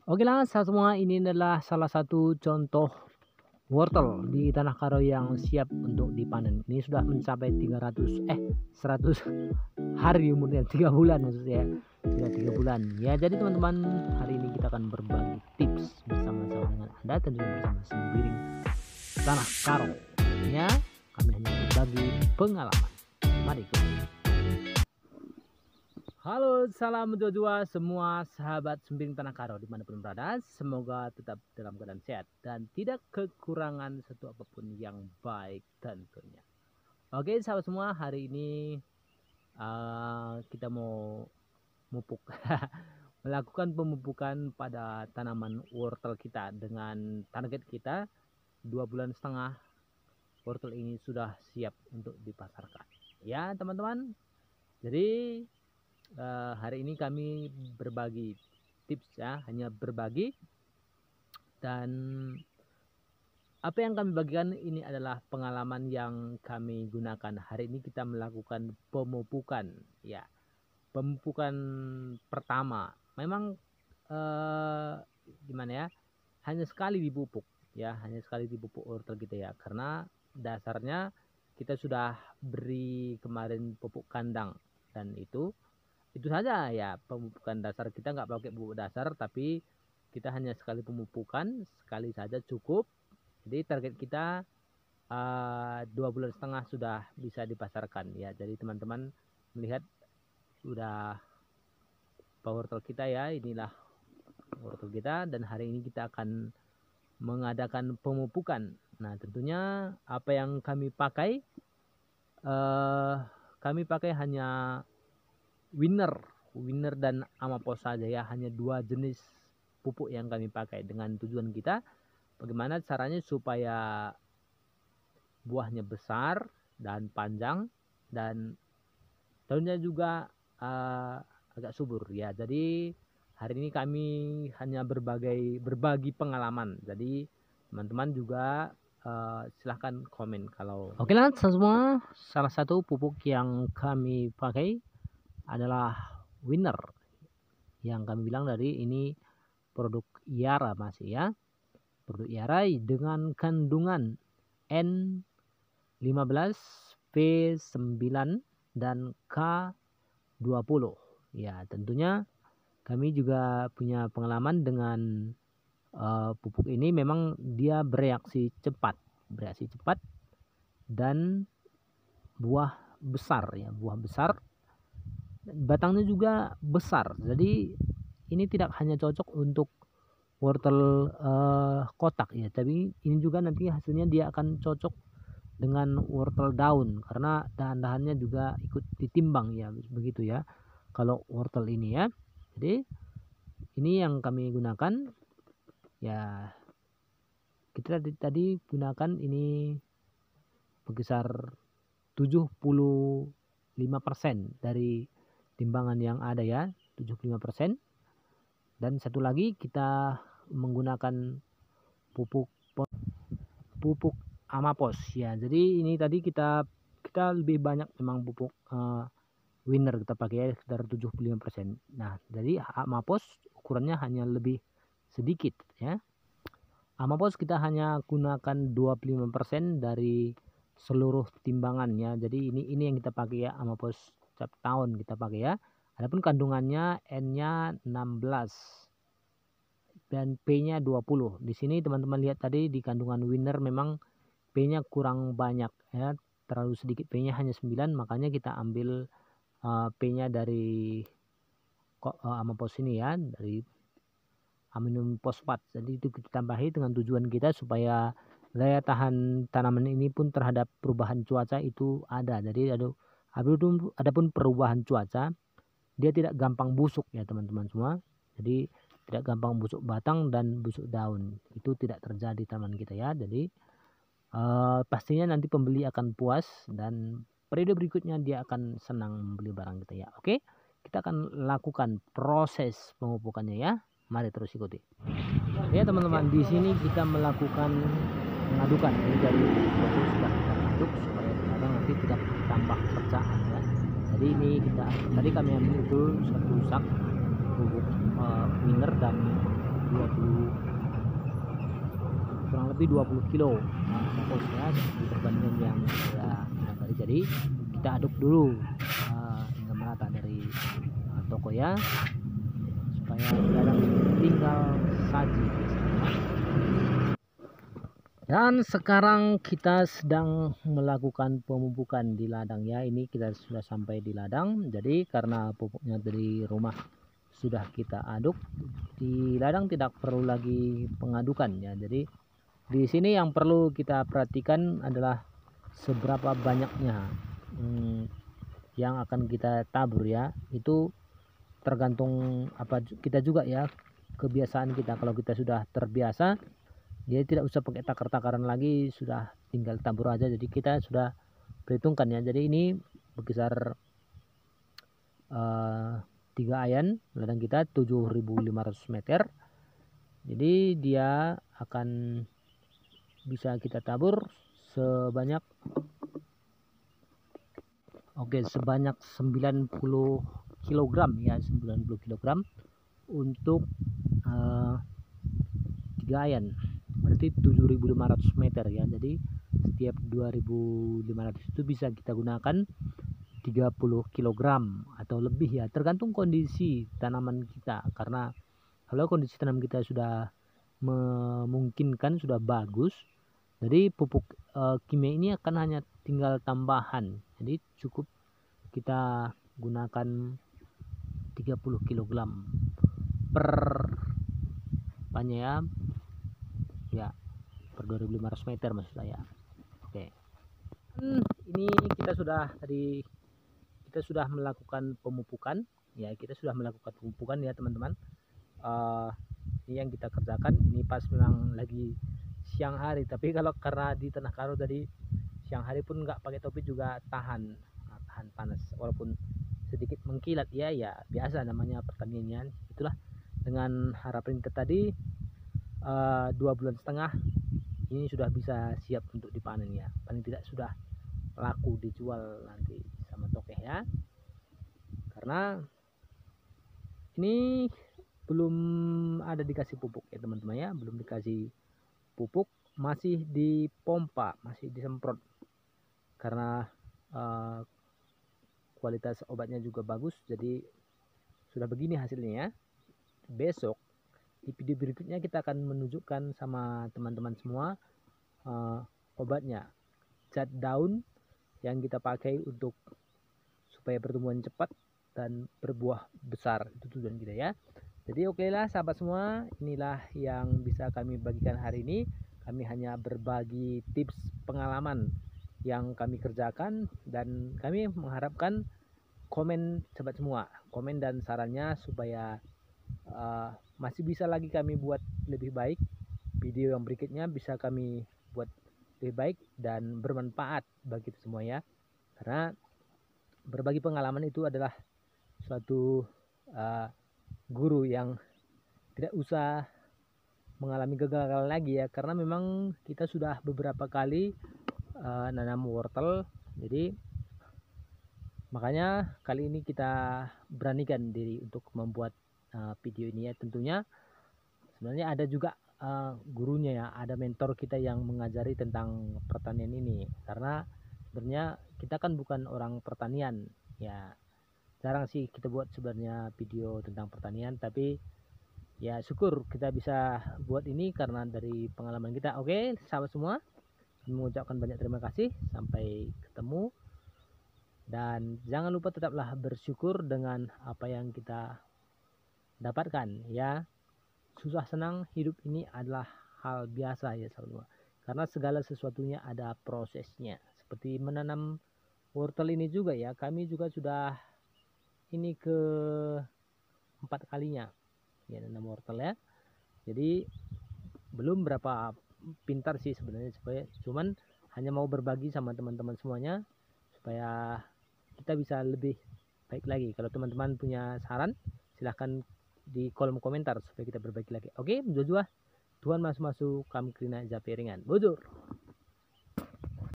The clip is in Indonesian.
Oke lah, semua ini adalah salah satu contoh wortel di tanah karo yang siap untuk dipanen. Ini sudah mencapai 100 hari umurnya, 3 bulan maksudnya. Sudah 3 bulan. Ya, jadi teman-teman, hari ini kita akan berbagi tips bersama-sama dengan Anda, tentunya bersama Sembiring Tanah Karo. Ya, kami hanya berbagi pengalaman. Mari kita. Halo, salam dua semua sahabat Sembiring Tanah Karo dimanapun berada. Semoga tetap dalam keadaan sehat dan tidak kekurangan satu apapun yang baik tentunya. Oke sahabat semua, hari ini kita mau mupuk melakukan pemupukan pada tanaman wortel kita dengan target kita 2,5 bulan wortel ini sudah siap untuk dipasarkan. Ya teman-teman, jadi hari ini kami berbagi tips ya, hanya berbagi, dan apa yang kami bagikan ini adalah pengalaman yang kami gunakan. Hari ini kita melakukan pemupukan ya, pemupukan pertama. Memang gimana ya, hanya sekali dipupuk ya, hanya sekali dipupuk wortel gitu ya, karena dasarnya kita sudah beri kemarin pupuk kandang, dan itu saja ya, pemupukan dasar. Kita nggak pakai pupuk dasar, tapi kita hanya sekali pemupukan, sekali saja cukup. Jadi target kita 2,5 bulan sudah bisa dipasarkan ya. Jadi teman-teman melihat udah wortel kita ya, inilah wortel kita, dan hari ini kita akan mengadakan pemupukan. Nah tentunya apa yang kami pakai, kami pakai hanya winner dan amapos saja ya, hanya 2 jenis pupuk yang kami pakai, dengan tujuan kita bagaimana caranya supaya buahnya besar dan panjang, dan daunnya juga agak subur ya. Jadi hari ini kami hanya berbagi pengalaman, jadi teman-teman juga silahkan komen kalau. Oke lah semua, salah satu pupuk yang kami pakai adalah winner, yang kami bilang dari ini produk Yara masih ya, produk Yara dengan kandungan N15, P9 dan K20 ya. Tentunya kami juga punya pengalaman dengan pupuk ini. Memang dia bereaksi cepat dan buah besar ya, buah besar, batangnya juga besar. Jadi ini tidak hanya cocok untuk wortel kotak ya, tapi ini juga nanti hasilnya dia akan cocok dengan wortel daun, karena dahan-dahannya juga ikut ditimbang ya, begitu ya kalau wortel ini ya. Jadi ini yang kami gunakan ya, kita tadi gunakan ini berkisar 75% dari timbangan yang ada ya, 75%. Dan satu lagi kita menggunakan pupuk amapos ya. Jadi ini tadi kita lebih banyak memang pupuk winner kita pakai ya, sekitar 75%. Nah jadi amapos ukurannya hanya lebih sedikit ya. Amapos kita hanya gunakan 25% dari seluruh timbangannya. Jadi ini yang kita pakai ya, amapos setiap tahun kita pakai ya. Adapun kandungannya N-nya 16 dan P-nya 20. Di sini teman-teman lihat tadi di kandungan winner memang P-nya kurang banyak ya, terlalu sedikit P-nya, hanya 9, makanya kita ambil P-nya dari amapos ini ya, dari aminum fosfat. Jadi itu kita tambahi dengan tujuan kita supaya daya tahan tanaman ini pun terhadap perubahan cuaca itu ada. Jadi adapun perubahan cuaca, dia tidak gampang busuk ya teman-teman semua. Jadi tidak gampang busuk batang dan busuk daun, itu tidak terjadi tanaman kita ya. Jadi pastinya nanti pembeli akan puas, dan periode berikutnya dia akan senang membeli barang kita ya. Oke, kita akan lakukan proses pemupukannya ya. Mari terus ikuti. Ya teman-teman, di sini kita melakukan mengadukan ini dari sudah kita aduk supaya ternyata nanti tidak tambah percaan ya. Jadi ini tadi kami ambil itu 1 sak bubuk winner dan 2 lebih 20 kilo maposnya di perbandingan yang saya bilang tadi. Jadi kita aduk dulu hingga merata dari toko ya, supaya ladang tinggal saji. Dan sekarang kita sedang melakukan pemupukan di ladang ya. Ini kita sudah sampai di ladang. Jadi karena pupuknya dari rumah sudah kita aduk, di ladang tidak perlu lagi pengadukan ya. Jadi di sini yang perlu kita perhatikan adalah seberapa banyaknya yang akan kita tabur ya. Itu tergantung apa kita juga ya, kebiasaan kita. Kalau kita sudah terbiasa, jadi tidak usah pakai takar-takaran lagi, sudah tinggal tabur aja. Jadi kita sudah perhitungkan ya. Jadi ini berkisar 3 ayan ladang kita 7.500 meter. Jadi dia akan bisa kita tabur sebanyak sebanyak 90 kg ya, 90 kg untuk 3 ayan. Berarti 7.500 meter ya. Jadi setiap 2.500 itu bisa kita gunakan 30 kg atau lebih ya, tergantung kondisi tanaman kita. Karena kalau kondisi tanam kita sudah memungkinkan, sudah bagus, jadi pupuk kimia ini akan hanya tinggal tambahan. Jadi cukup kita gunakan 30 kg per banyak ya, per 2.500 meter maksud saya. Oke. Ini kita sudah melakukan pemupukan ya, ya teman-teman. Ini yang kita kerjakan. Ini pas memang lagi siang hari, tapi kalau karena di Tanah Karo tadi siang hari pun nggak pakai topi juga tahan panas, walaupun sedikit mengkilat ya, biasa namanya pertanian. Itulah, dengan harapan kita tadi 2,5 bulan ini sudah bisa siap untuk dipanen ya. Paling tidak sudah laku dijual nanti sama tokeh ya. Karena ini belum ada dikasih pupuk ya teman-teman ya, belum dikasih pupuk, masih dipompa, masih disemprot. Karena kualitas obatnya juga bagus, jadi sudah begini hasilnya ya. Besok di video berikutnya kita akan menunjukkan sama teman-teman semua obatnya, cat daun yang kita pakai untuk supaya pertumbuhan cepat dan berbuah besar. Itu tujuan kita ya. Jadi oke lah sahabat semua, inilah yang bisa kami bagikan hari ini. Kami hanya berbagi tips pengalaman yang kami kerjakan, dan kami mengharapkan komen sahabat semua, komen dan sarannya supaya masih bisa lagi kami buat lebih baik. Video yang berikutnya bisa kami buat lebih baik dan bermanfaat bagi kita semua ya. Karena berbagi pengalaman itu adalah suatu guru yang tidak usah mengalami kegagalan lagi ya. Karena memang kita sudah beberapa kali nanam wortel, jadi makanya kali ini kita beranikan diri untuk membuat video ini ya. Tentunya sebenarnya ada juga gurunya ya, ada mentor kita yang mengajari tentang pertanian ini. Karena sebenarnya kita kan bukan orang pertanian ya, jarang sih kita buat sebenarnya video tentang pertanian, tapi ya syukur kita bisa buat ini karena dari pengalaman kita. Oke sahabat semua, mengucapkan banyak terima kasih, sampai ketemu. Dan jangan lupa tetaplah bersyukur dengan apa yang kita dapatkan ya. Susah senang hidup ini adalah hal biasa ya sahabat semua, karena segala sesuatunya ada prosesnya. Seperti menanam wortel ini juga ya, kami juga sudah ini ke 4 kalinya ya nanam wortel ya. Jadi belum berapa pintar sih sebenarnya, supaya cuman hanya mau berbagi sama teman-teman semuanya supaya kita bisa lebih baik lagi. Kalau teman-teman punya saran, silahkan di kolom komentar supaya kita berbagi lagi. Oke, Jojoah, Tuhan masuk-masuk kami kerina japiringan. Bujur.